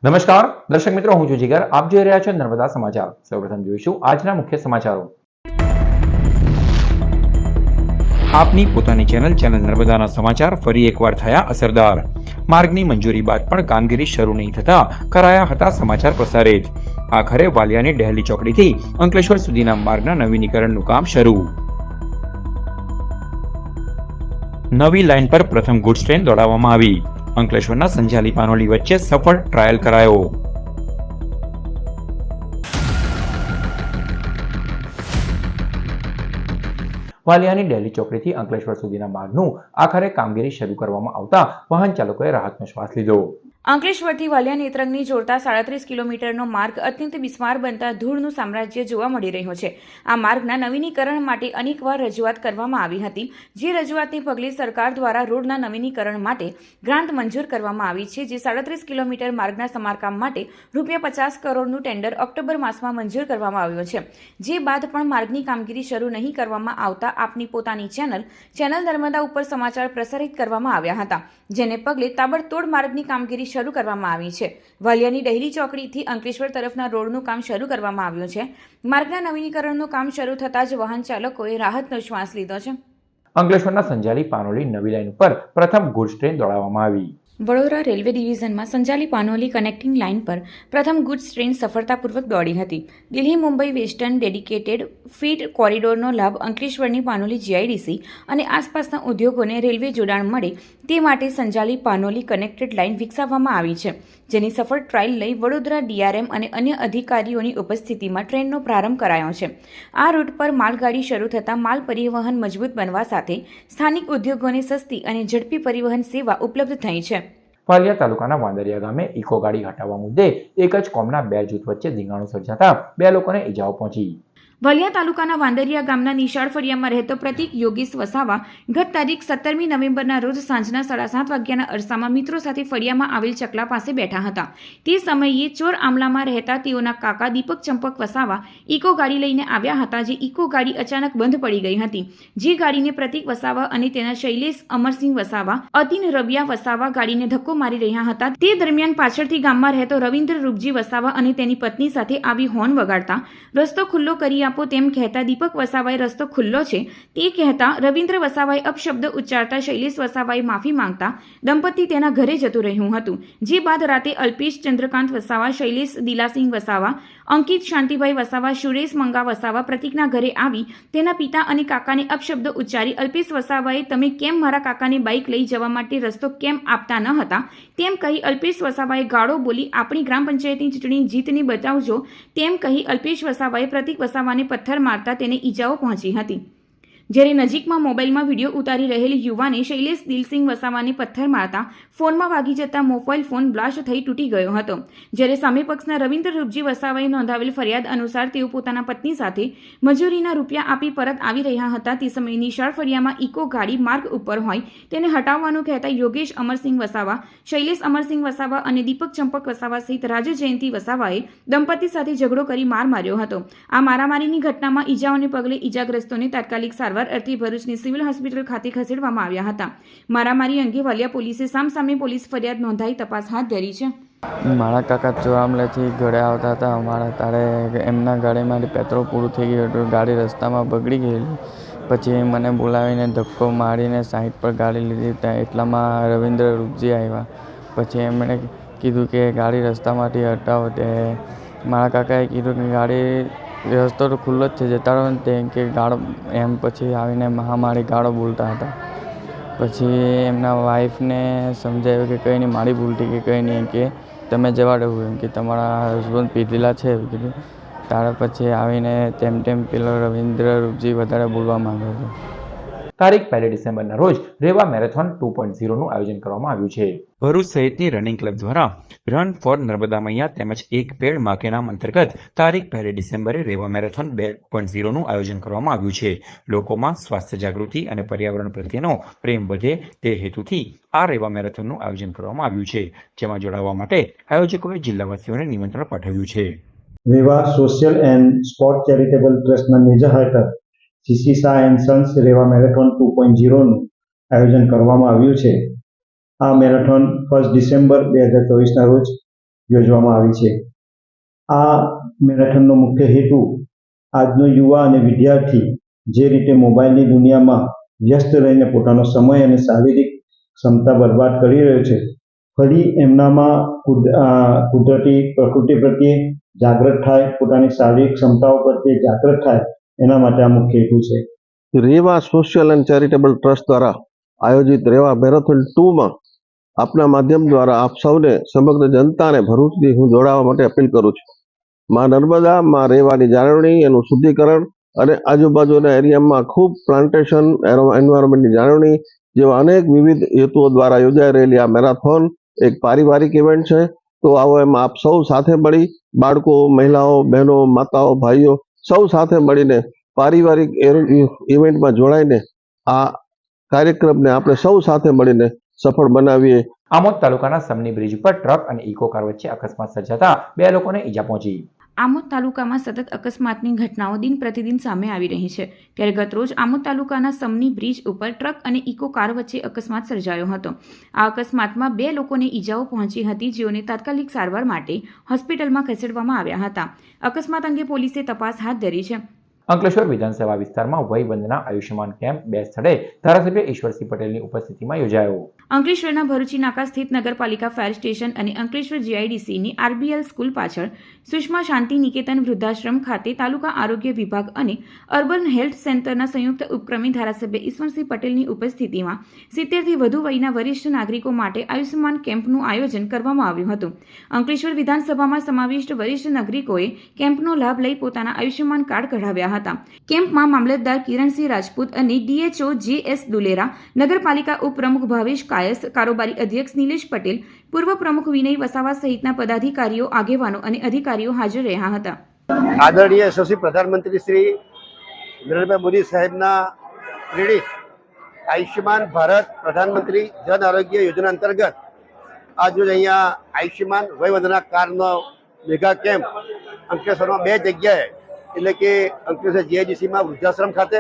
નમસ્કાર દર્શક મિત્રો, હું છું જીગર. આપ જોઈ રહ્યા છો નર્મદા સમાચાર. સૌપ્રથમ જોઈશું આજના મુખ્ય સમાચારો. આપની પોતાની ચેનલ નર્મદાના સમાચાર ફરી એકવાર થયા અસરદાર. માર્ગની મંજૂરી બાદ પણ કામગીરી શરૂ નહીં થતા કરાયા હતા સમાચાર પ્રસારિત. આખરે વાલિયાની ડહેલી ચોકડીથી અંકલેશ્વર સુધીના માર્ગના નવીનીકરણનું કામ શરૂ. નવી લાઇન પર પ્રથમ ગુડ્સ ટ્રેન દોડાવવામાં આવી. અંકલેશ્વરના સંજાલી પાનોલી વચ્ચે સફળ ટ્રાયલ કરાયો. વાલિયાની ડેલી ચોકડીથી અંકલેશ્વર સુધીના માર્ગનું આખરે કામગીરી શરૂ કરવામાં આવતા વાહન ચાલકોએ રાહતનો શ્વાસ લીધો. અંકલેશ્વરથી વાલિયા નેત્રંગની જોડતા 37 કિલોમીટરનો માર્ગ અત્યંત બિસ્માર બનતા ધૂળનું સામ્રાજ્ય જોવા મળી રહ્યું છે. આ માર્ગના નવીનીકરણ માટે અનેકવાર રજૂઆત કરવામાં આવી હતી, જે રજૂઆતને પગલે સરકાર દ્વારા રોડના નવીનીકરણ માટે ગ્રાન્ટ મંજૂર કરવામાં આવી છે, જે 37 કિલોમીટર માર્ગના સમારકામ માટે ₹50 કરોડનું ટેન્ડર ઓક્ટોબર માસમાં મંજૂર કરવામાં આવ્યું છે. જે બાદ પણ માર્ગની કામગીરી શરૂ નહીં કરવામાં આવતા આપની પોતાની ચેનલ નર્મદા ઉપર સમાચાર પ્રસારિત કરવામાં આવ્યા હતા, જેને પગલે તાબડતોડ માર્ગની કામગીરી શરૂ કરવામાં આવી છે. વાલિયાની ડહેલી ચોકડીથી અંકલેશ્વર તરફના રોડનું કામ શરૂ કરવામાં આવ્યું છે. માર્ગના નવીનીકરણનું કામ શરૂ થતાં જ વાહન ચાલકોએ રાહતનો શ્વાસ લીધો છે. અંકલેશ્વરના સંજાલી પાનોલી નવી લાઇન પર પ્રથમ ગુડ્સ ટ્રેન દોડાવવામાં આવી. વડોદરા રેલવે ડિવિઝનમાં સંજાલી પાનોલી કનેક્ટિંગ લાઇન પર પ્રથમ ગુડ્સ ટ્રેન સફળતાપૂર્વક દોડી હતી. Delhi Mumbai western dedicated freight કોરિડોરનો લાભ અંકલેશ્વરની પાનોલી જીઆઈડીસી અને આસપાસના ઉદ્યોગોને રેલવે જોડાણ મળે તે માટે સંજાલી પાનોલી કનેક્ટેડ લાઇન વિકસાવવામાં આવી છે, જેની સફળ ટ્રાયલ લઈ વડોદરા ડીઆરએમ અને અન્ય અધિકારીઓની ઉપસ્થિતિમાં ટ્રેનનો પ્રારંભ કરાયો છે. આ રૂટ પર માલગાડી શરૂ થતાં માલ પરિવહન મજબૂત બનવા સાથે સ્થાનિક ઉદ્યોગોને સસ્તી અને ઝડપી પરિવહન સેવા ઉપલબ્ધ થઈ છે. વાલિયા તાલુકાના વાંદરિયા ગામે ઇકો ગાડી હટાવવા મુદ્દે એક જ કોમના બે જૂથ વચ્ચે ધીંગાણું સર્જાતા બે લોકોને ઈજાઓ પહોંચી. વાલિયા તાલુકાના વાંદરિયા ગામના નિશાળ ફળિયામાં રહેતો પ્રતિક યોગેશ વસાવા ગત તારીખ 17મી નવેમ્બરના રોજ સાંજના 7:30 વાગ્યાના અરસામાં મિત્રો સાથે ફળિયામાં આવેલ ચકલા પાસે બેઠા હતા. તે સમયે ચોર આમલામાં રહેતા તેઓના કાકા દીપક ચંપક વસાવા ઇકો ગાડી લઈને આવ્યા હતા, જે ઇકો ગાડી અચાનક બંધ પડી ગઈ હતી. જે ગાડીને પ્રતિક વસાવા અને તેના શૈલેષ અમરસિંહ વસાવા, અતિન રવિયા વસાવા ગાડીને ધક્કો મારી રહ્યા હતા. તે દરમિયાન પાછળથી ગામમાં રહેતો રવિન્દ્ર રૂપજી વસાવા અને તેની પત્ની સાથે આવી હોર્ન વગાડતા રસ્તો ખુલ્લો કરી આપો તેમ કહેતા દીપક વસાવાએ રસ્તો ખુલ્લો છે તે કહેતા રવિન્દ્ર વસાવાએ અપશબ્દ ઉચ્ચારતા શૈલેષ વસાવાએ માફી માંગતા દંપતી તેના ઘરે જતું રહ્યું હતું. જે બાદ રાતે અલ્પેશ ચંદ્રકાંત વસાવા, શૈલેષ દિલાસિંહ વસાવા, અંકિત શાંતિભાઈ વસાવા, સુરેશ મંગા વસાવા પ્રતિકના ઘરે આવી તેના પિતા અને કાકાને અપશબ્દ ઉચ્ચારી અલ્પેશ વસાવાએ તમે કેમ મારા કાકાને બાઇક લઈ જવા માટે રસ્તો કેમ આપતા ન હતા તેમ કહી અલ્પેશ વસાવાએ ગાળો બોલી આપણી ગ્રામ પંચાયતની ચૂંટણી જીતને બચાવજો તેમ કહી અલ્પેશ વસાવાએ પ્રતિક વસાવાને પથ્થર મારતા તેને ઈજાઓ પહોંચી હતી. જ્યારે નજીકમાં મોબાઈલમાં વિડીયો ઉતારી રહેલી યુવાને શૈલેષ દિલસિંહ વસાવાને પથ્થર મારતા ફોનમાં વાગી જતા મોબાઈલ ફોન બ્લાસ્ટ થઈ તૂટી ગયો હતો. જ્યારે સામે પક્ષના રવિન્દ્ર રૂપજી વસાવાએ નોંધાવેલ ફરિયાદ અનુસાર તેઓ પોતાના પત્ની સાથે મજૂરીના રૂપિયા આપી પરત આવી રહ્યા હતા. તે સમયે નિશાળ ફળિયામાં ઇકો ગાડી માર્ગ ઉપર હોય તેને હટાવવાનું કહેતા યોગેશ અમરસિંહ વસાવા, શૈલેષ અમરસિંહ વસાવા અને દીપક ચંપક વસાવા સહિત રાજુ જયંતિ વસાવાએ દંપતી સાથે ઝઘડો કરી માર માર્યો હતો. આ મારામારીની ઘટનામાં ઈજાઓને પગલે ઈજાગ્રસ્તોને તાત્કાલિક સારવાર અર્થે ભરૂચની સિવિલ હોસ્પિટલ ખાતે ખસેડવામાં આવ્યા હતા. મારામારી અંગે વાલિયા પોલીસે સામસામે પોલીસ ફરિયાદ નોંધાઈ તપાસ હાથ ધરી છે. મારા કાકા ચોરામલેથી ઘરે આવતા હતા. અમારા તારે એમના ગાડીમાંથી પેટ્રોલ પૂરું થઈ ગયું હતું. ગાડી રસ્તામાં બગડી ગયેલી. પછી મને બોલાવીને ધક્કો મારીને સાઈડ પર ગાડી લીધી. ત્યાં એટલામાં રવિન્દ્ર રૂપજી આવ્યા. પછી એમણે કીધું કે ગાડી રસ્તામાંથી હટાવો. તે મારા કાકાએ કીધું કે ગાડી રસ્તો તો ખુલ્લો જ છે, જતા રહો ને તે કે ગાળો એમ. પછી આવીને મહામારી ગાળો બોલતા હતા. પછી એમના વાઈફને સમજાવ્યું કે કંઈ નહીં, મારી ભૂલ થઈ કે કંઈ નહીં, કે તમે જવા દો એમ કે તમારા હસબન્ડ પીધેલા છે એવું કીધું. ત્યાર પછી આવીને તેમ પેલો રવિન્દ્ર રૂપજી વધારે બોલવા માંગ્યો હતો. તારીખ 1 ડિસેમ્બરના રોજ રેવા મેરેથોન 2.0નું આયોજન કરવામાં આવ્યું છે. ભરૂચ સહિતની રનિંગ ક્લબ દ્વારા રન ફોર નર્મદા મૈયા તેમજ એક પેડ માં કે નામ અંતર્ગત તારીખ 1 ડિસેમ્બરે રેવા મેરેથોન 2.0નું આયોજન કરવામાં આવ્યું છે. લોકોમાં સ્વાસ્થ્ય જાગૃતિ અને પર્યાવરણ પ્રત્યેનો પ્રેમ વધે તે હેતુથી આ રેવા મેરેથોનનું આયોજન કરવામાં આવ્યું છે, જેમાં જોડાવા માટે આયોજકોએ જિલ્લાવાસીઓને નિમંત્રણ પાઠવ્યું છે. Reva social and sport charitable ટ્રસ્ટના નેજા હેઠળ CC Shah and sons Reva marathon 2.0નું આયોજન કરવામાં આવ્યું છે. આ મેરેથોન 1 ડિસેમ્બર 2024ના રોજ યોજવામાં આવી છે. આ મેરેથોનનો મુખ્ય હેતુ આજનો યુવા અને વિદ્યાર્થી જે રીતે મોબાઈલની દુનિયામાં વ્યસ્ત રહીને પોતાનો સમય અને શારીરિક ક્ષમતા બરબાદ કરી રહ્યો છે, ફરી એમનામાં કુદરતી પ્રકૃતિ પ્રત્યે જાગૃત થાય, પોતાની શારીરિક ક્ષમતાઓ પ્રત્યે જાગૃત થાય, એના માટે આ મુખ્ય હેતુ છે. Reva social and charitable trust દ્વારા આયોજિત રેવા મેરેથોન 2માં આપના માધ્યમ દ્વારા આપ સૌને સમગ્ર જનતાને ભરૂચથી હું જોડાવા માટે અપીલ કરું છું. માં નર્મદા, માં રેવાની જાળવણી, એનું શુદ્ધિકરણ અને આજુબાજુના એરિયામાં ખૂબ પ્લાન્ટેશન, એન્વાયરમેન્ટની જાળવણી જેવા અનેક વિવિધ હેતુઓ દ્વારા યોજાઈ રહેલી આ મેરેથોન એક પારિવારિક ઇવેન્ટ છે. તો આવો એમાં આપ સૌ સાથે મળી, બાળકો, મહિલાઓ, બહેનો, માતાઓ, ભાઈઓ સૌ સાથે મળીને પારિવારિક ઇવેન્ટમાં જોડાઈને આ કાર્યક્રમને આપણે સૌ સાથે મળીને સફળ બનાવીએ. આમોદ તાલુકાના સમની બ્રિજ ઉપર ટ્રક અને ઇકો કાર વચ્ચે અકસ્માત સર્જાતા 2 લોકોને ઈજા પહોંચી. આમોદ તાલુકામાં સતત અકસ્માતની ઘટનાઓ દિન પ્રતિદિન સામે આવી રહી છે. ત્યારે ગતરોજ આમોદ તાલુકાના સમની બ્રિજ ઉપર ટ્રક અને ઇકો કાર વચ્ચે અકસ્માત સર્જાયો હતો. આ અકસ્માતમાં 2 લોકોને ઈજાઓ પહોંચી હતી, જેઓને તાત્કાલિક સારવાર માટે હોસ્પિટલમાં ખસેડવામાં આવ્યા હતા. અકસ્માત અંગે પોલીસે તપાસ હાથ ધરી છે. અંકલેશ્વર વિધાનસભા વિસ્તારમાં વયવંદના આયુષ્યમાન કેમ્પ 2 સ્થળે ધારાસભ્ય ઈશ્વરસિંહ પટેલની ઉપસ્થિતિમાં યોજાયો. અંકલેશ્વરના ભરૂચી નાકા સ્થિત નગરપાલિકા ફાયર સ્ટેશન અને અંકલેશ્વર જીઆઈડીસીની આરબીએલ સ્કૂલ પાછળ સુષ્મા શાંતિ નિકેતન વૃદ્ધાશ્રમ ખાતે તાલુકા આરોગ્ય વિભાગ અને અર્બન હેલ્થ સેન્ટરના સંયુક્ત ઉપક્રમે ધારાસભ્ય ઈશ્વરસિંહ પટેલની ઉપસ્થિતિમાં 70થી વધુ વયના વરિષ્ઠ નાગરિકો માટે આયુષ્યમાન કેમ્પનું આયોજન કરવામાં આવ્યું હતું. અંકલેશ્વર વિધાનસભામાં સમાવિષ્ટ વરિષ્ઠ નાગરિકોએ કેમ્પનો લાભ લઈ પોતાના આયુષ્યમાન કાર્ડ કઢાવ્યા હતા. કેમ્પમાં મામલતદાર કિરણસિંહ રાજપૂત અને ડીએચઓ જે.એસ. દુલેરા, નગરપાલિકા ઉપપ્રમુખ ભાવેશ કાયસ, કારોબારી અધ્યક્ષ નિલેશ પટેલ, પૂર્વ પ્રમુખ વિનય વસાવા સહિતના પદાધિકારીઓ, આગેવાનો અને અધિકારીઓ હાજર રહ્યા હતા. આદરણીય યશસ્વી પ્રધાનમંત્રી શ્રી નરેન્દ્રભાઈ મોદી સાહેબના પ્રેરિત આયુષ્યમાન ભારત પ્રધાનમંત્રી જન આરોગ્ય યોજના અંતર્ગત આજરોજ અહીંયા આયુષ્યમાન વયવંદના કાર્ડનો મેગા કેમ્પ અંકલેશ્વરમાં 2 જગ્યાએ, એટલે કે અંકલેશ્વર જીઆઈડીસીમાં વૃદ્ધાશ્રમ ખાતે,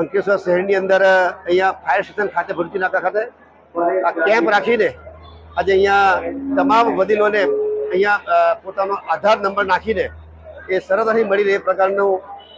અંકલેશ્વર શહેરની અંદર અહીંયા ફાયર સ્ટેશન ખાતે, ભરૂચી નાકા ખાતે આ કેમ્પ રાખીને આજે અહીંયા તમામ વડીલોને અહીંયા પોતાનો આધાર નંબર નાખીને એ સરળતાથી મળી રહે એ પ્રકારનો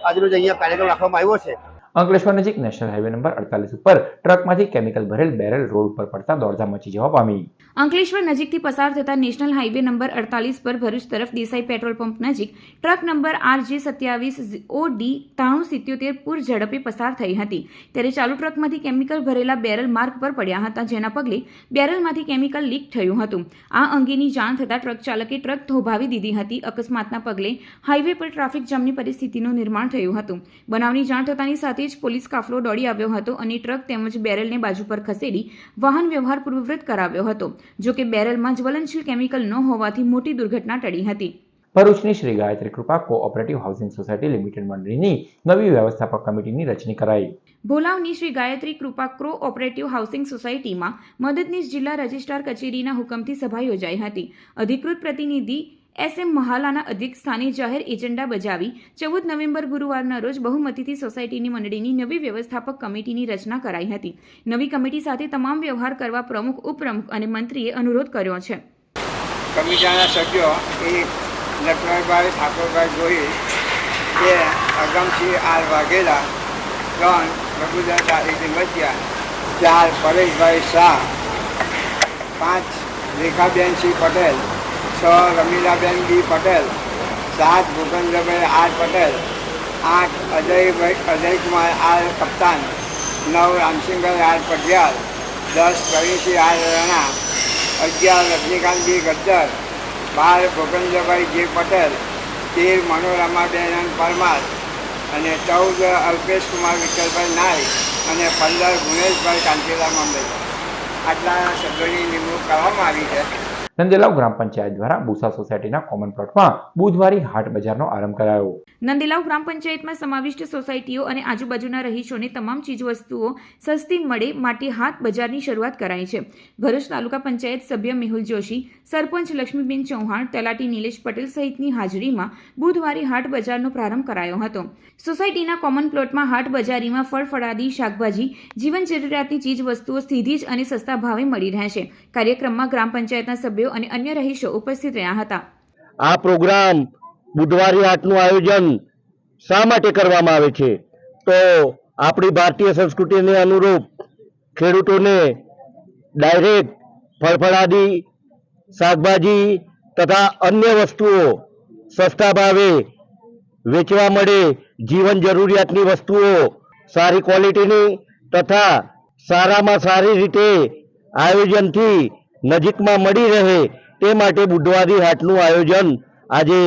આજરોજ અહીંયા કાર્યક્રમ રાખવામાં આવ્યો છે. અંકલેશ્વર નજીક નેશનલ હાઈવે નંબર 48 ઉપર ટ્રકમાંથી કેમિકલ ભરેલ બેરલ રોડ ઉપર પડતા દોડધામ મચી જવા પામી. અંકલેશ્વર નજીકથી પસાર થતા નેશનલ હાઈવે નંબર 48 પર ભરૂચ તરફ દેસાઈ પેટ્રોલ પંપ નજીક ટ્રક નંબર RJ27OD 9377 પૂર ઝડપે પસાર થઈ હતી. ત્યારે ચાલુ ટ્રકમાંથી કેમિકલ ભરેલા બેરલ માર્ગ પર પડ્યા હતા, જેના પગલે બેરલમાંથી કેમિકલ લીક થયું હતું. આ અંગેની જાણ થતાં ટ્રક ચાલકે ટ્રક થોભાવી દીધી હતી. અકસ્માતના પગલે હાઈવે પર ટ્રાફિક જામની પરિસ્થિતિનું નિર્માણ થયું હતું. બનાવની જાણ થતાની સાથે જ પોલીસ કાફલો દોડી આવ્યો હતો અને ટ્રક તેમજ બેરલને બાજુ પર ખસેડી વાહન વ્યવહાર પૂર્વવૃત કરાવ્યો હતો. જો કે બેરલમાં જ્વલનશીલ કેમિકલ ન હોવાથી મોટી દુર્ઘટના ટળી હતી. ભરૂચની શ્રી ગાયત્રી કૃપા કોઓપરેટિવ હાઉસિંગ સોસાયટી લિમિટેડ મંડળીની નવી વ્યવસ્થાપક કમિટીની રચના કરાઈ. ભોલાવની શ્રી ગાયત્રી કૃપા કોઓપરેટિવ હાઉસિંગ સોસાયટીમાં મદદનીશ જિલ્લા રજિસ્ટ્રાર કચેરીના હુકમથી સભા યોજાઈ હતી. અધિકૃત પ્રતિનિધિ SM મહાલાના અધ્યક્ષ સ્થાને જાહેર એજન્ડા બજાવી 14 નવેમ્બર ગુરુવારના રોજ બહુમતીથી સોસાયટીની મંડળીની નવી વ્યવસ્થાપક કમિટીની રચના કરાઈ હતી. નવી કમિટી સાથે તમામ વ્યવહાર કરવા પ્રમુખ, ઉપપ્રમુખ અને મંત્રીએ અનુરોધ કર્યો છે. કમિટીના સભ્યો એક લક્ષ્મણભાઈ ઠાકોરભાઈ ગોહિલ, 2 અગમસિંહ R વાઘેલા, 3 પ્રભુદાસ મધ્યા, 4 પરેશભાઈ Shah, 5 રેખાબેનસિંહ Patel, 6 Ramilaben B Patel, 7 Bhupendrabhai R Patel, 8 Ajaykumar R કપ્તાન, 9 Ramsinhbhai R Patiyal, 10 Pravinsinh R Rana, 11 Rajnikant B ગદ્દર, 12 ભૂપેન્દ્રભાઈ J પટેલ, 13 મનોરમાબેન પરમાર અને 14 અલ્પેશકુમાર વિઠ્ઠલભાઈ નાયક અને 15 ગુણેશભાઈ કાંતિલાલ મામલેદાર. આટલા સભ્યોની નિમણૂક કરવામાં આવી છે. નંદેલાવ ગ્રામ પંચાયત દ્વારા બુસા સોસાયટીના કોમન પ્લોટમાં બુધવારી હાટ બજારનો આરંભ કરાયો. નંદેલાવ ગ્રામ પંચાયતમાં સમાવિષ્ટ સોસાયટીઓ અને આજુબાજુના રહીશોને તમામ ચીજવસ્તુઓ સસ્તી મળે માટે હાટ બજારની શરૂઆત કરાઈ છે. ભરૂચ તાલુકા પંચાયત સભ્ય મેહુલ જોશી, સરપંચ લક્ષ્મીબેન ચૌહાણ, તલાટી નિલેશ પટેલ સહિતની હાજરીમાં બુધવારી હાટ બજારનો પ્રારંભ કરાયો હતો. સોસાયટીના કોમન પ્લોટમાં હાટ બજારીમાં ફળ, ફળાદી, શાકભાજી, જીવન જરૂરિયાતની ચીજ વસ્તુઓ સીધી જ અને સસ્તા ભાવે મળી રહેશે. કાર્યક્રમમાં ગ્રામ પંચાયતના સભ્યો સભ્યો અને અન્ય રહીશો ઉપસ્થિત રહ્યા હતા. આ પ્રોગ્રામ બુધવારી હાટનું આયોજન શા માટે કરવામાં આવે છે? તો આપણી ભારતીય સંસ્કૃતિને અનુરૂપ ખેડૂતોને ડાયરેક્ટ ફળફળાદી, શાકભાજી તથા અન્ય વસ્તુઓ સસ્તા ભાવે વેચવા મળે, જીવન જરૂરિયાતની વસ્તુઓ સારી ક્વોલિટીની તથા સારામાં સારી રીતે આયોજનથી નજીકમાં મળી રહે તે માટે બુધવારી હાટનું આયોજન આજે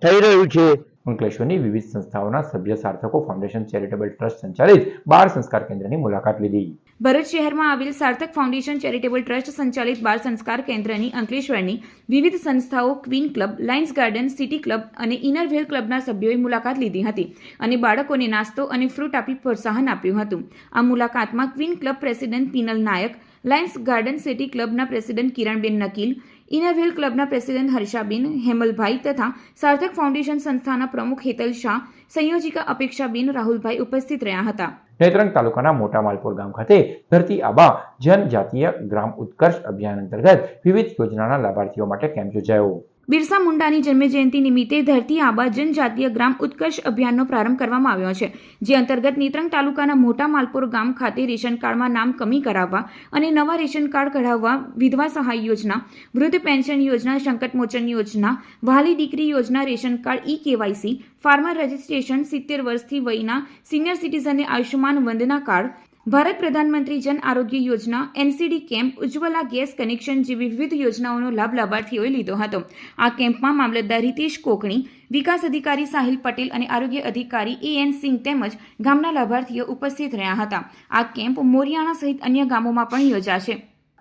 થઈ રહ્યું છે. અંકલેશ્વરની વિવિધ સંસ્થાઓના સભ્ય સાર્થકો ફાઉન્ડેશન ચેરિટેબલ ટ્રસ્ટ સંચાલિત બાળ સંસ્કાર કેન્દ્રની મુલાકાત લીધી. ભરૂચ શહેરમાં આવેલ સાર્થક ફાઉન્ડેશન ચેરિટેબલ ટ્રસ્ટ સંચાલિત બાળ સંસ્કાર કેન્દ્રની અંકલેશ્વરની વિવિધ સંસ્થાઓ queen club, Lions garden, city club અને ઇનરવેલ ક્લબના સભ્યોએ મુલાકાત લીધી હતી અને બાળકોને નાસ્તો અને ફ્રૂટ આપી પ્રોત્સાહન આપ્યું હતું. આ મુલાકાતમાં queen club president Pinal Nayak, lions garden city ક્લબના પ્રેસિડેન્ટ કિરણબેન નકીલ, ઇનરવેલ ક્લબના પ્રેસિડેન્ટ હર્ષાબેન, હેમલભાઈ તથા સાર્થક ફાઉન્ડેશન સંસ્થાના પ્રમુખ હેતલ શાહ, સંયોજિકા અપેક્ષાબેન, રાહુલભાઈ ઉપસ્થિત રહ્યા હતા. નેત્રંગ તાલુકાના મોટા માલપુર ગામ ખાતે ધરતી આબા જનજાતીય ગ્રામ ઉત્કર્ષ અભિયાન અંતર્ગત વિવિધ યોજનાના લાભાર્થીઓ માટે કેમ્પ યોજાયો. બિરસા મુંડાની જન્મજયંતિ નિમિત્તે ધરતી આબા જનજાતીય ગ્રામ ઉત્કર્ષ અભિયાનનો પ્રારંભ કરવામાં આવ્યો છે, જે અંતર્ગત નેત્રંગ તાલુકાના મોટા માલપુર ગામ ખાતે રેશન કાર્ડમાં નામ કમી કરાવવા અને નવા રેશન કાર્ડ કઢાવવા, વિધવા સહાય યોજના, વૃદ્ધ પેન્શન યોજના, સંકટ મોચન યોજના, વહાલી દીકરી યોજના, રેશન કાર્ડ, ઈ-કેવાયસી, ફાર્મર રજિસ્ટ્રેશન, 70 વર્ષથી વયના સિનિયર સિટીઝનને આયુષ્યમાન વંદના કાર્ડ, ભારત પ્રધાનમંત્રી જન આરોગ્ય યોજના, NCD camp, Ujjwala gas connection જેવી વિવિધ યોજનાઓનો લાભ લાભાર્થીઓએ લીધો હતો. આ કેમ્પમાં મામલતદાર હિતેશ કોકણી, વિકાસ અધિકારી સાહિલ પટેલ અને આરોગ્ય અધિકારી AN સિંહ તેમજ ગામના લાભાર્થીઓ ઉપસ્થિત રહ્યા હતા. આ કેમ્પ મોરિયાણા સહિત અન્ય ગામોમાં પણ યોજાશે.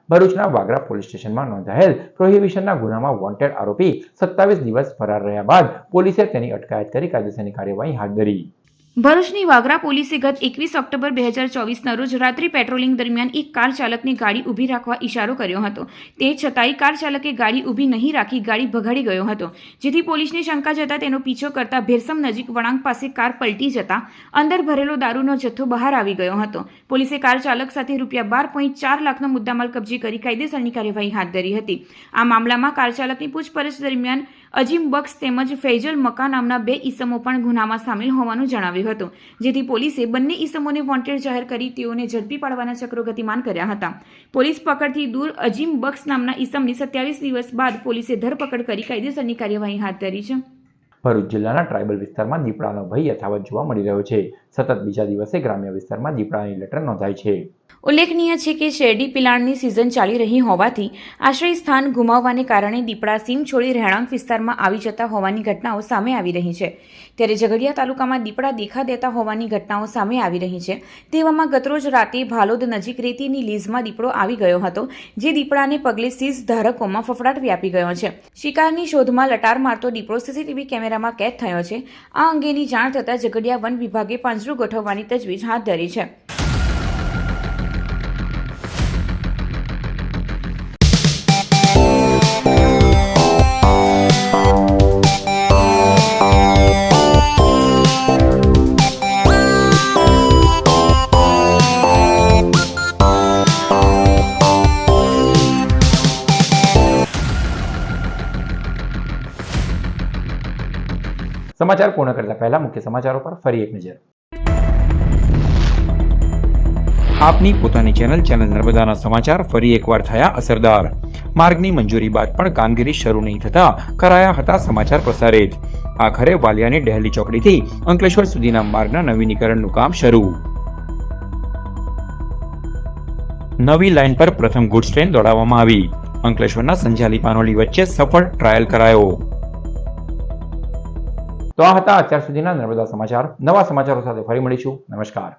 ભરૂચના વાગરા પોલીસ સ્ટેશનમાં નોંધાયેલ પ્રોહિબિશનના ગુનામાં વોન્ટેડ આરોપી 27 દિવસ ફરાર રહ્યા બાદ પોલીસે તેની અટકાયત કરી કાયદેસરની કાર્યવાહી હાથ ધરી. ભરૂચની વાગરા પોલીસે ગત 21 ઓક્ટોબર 2024ના રોજ રાત્રિ પેટ્રોલિંગ દરમિયાન એક કાર ચાલકને ગાડી ઊભી રાખવા ઇશારો કર્યો હતો. તે છતાંય કાર ચાલકે ગાડી ઊભી નહીં રાખી ગાડી ભગાડી ગયો હતો, જેથી પોલીસને શંકા જતા તેનો પીછો કરતા ભેરસમ નજીક વળાંક પાસે કાર પલટી જતા અંદર ભરેલો દારૂનો જથ્થો બહાર આવી ગયો હતો. પોલીસે કાર ચાલક સાથે ₹12.4 લાખનો મુદ્દામાલ કબજે કરી કાયદેસરની કાર્યવાહી હાથ ધરી હતી. આ મામલામાં કાર ચાલકની પૂછપરછ દરમિયાન અજીમ બક્ષ તેમજ ફૈજલ મકા નામના 2 ઈસમો પણ ગુનામાં સામેલ હોવાનું જણાવ્યું હતું, જેથી પોલીસે બંને ઈસમોને વોન્ટેડ જાહેર કરી તેઓને ઝડપી પાડવાના ચક્રો ગતિમાન કર્યા હતા. પોલીસ પકડથી દૂર અજીમ બક્ષ નામના ઈસમની 27 દિવસ બાદ પોલીસે ધરપકડ કરી કાયદેસરની કાર્યવાહી હાથ ધરી છે. ભરૂચ જિલ્લાના ટ્રાયબલ વિસ્તારમાં દીપડાનો ભય યથાવત જોવા મળી રહ્યો છે. સતત બીજા દિવસે ગ્રામ્ય વિસ્તારમાં દીપડાની લટર નોંધાઈ છે. ઉલ્લેખનીય છે કે શેરડી પિલાણની સિઝન ચાલી રહી હોવાથી આશ્રય સ્થાન ગુમાવવાને કારણે દીપડા સીમ છોડી રહેણાંક વિસ્તારમાં આવી જતા હોવાની ઘટનાઓ સામે આવી રહી છે. ત્યારે ઝઘડિયા તાલુકામાં દીપડા દેખા દેતા હોવાની ઘટનાઓ સામે આવી રહી છે. તેવામાં ગતરોજ રાતે ભાલોદ નજીક રેતીની લીઝમાં દીપડો આવી ગયો હતો, જે દીપડાને પગલે સીઝ ધારકોમાં ફફડાટ વ્યાપી ગયો છે. શિકારની શોધમાં લટાર મારતો દીપડો સીસીટીવી કેમેરામાં કેદ થયો છે. આ અંગેની જાણ થતાં ઝઘડિયા વન વિભાગે પાંજરું ગોઠવવાની તજવીજ હાથ ધરી છે. સમાચાર પૂર્ણ કરતા પહેલા મુખ્ય સમાચારો પર ફરી એક નજર. આપની પોતાની ચેનલ નર્મદાના સમાચાર ફરી એકવાર થયા અસરદાર. માર્ગની મંજૂરી બાદ પણ કામગીરી શરૂ નહીં થતા કરાયા હતા સમાચાર પ્રસારિત. આખરે વાલિયાની ડહેલી ચોકડીથી અંકલેશ્વર સુધીના માર્ગના નવીનીકરણનું કામ શરૂ. નવી લાઇન પર પ્રથમ ગુડ્સ ટ્રેન દોડાવવામાં આવી. અંકલેશ્વરના સંજાલી પાનોલી વચ્ચે સફળ ટ્રાયલ કરાયો. તો આ હતા અત્યાર સુધીના નર્મદા સમાચાર. નવા સમાચારો સાથે ફરી મળીશું. નમસ્કાર.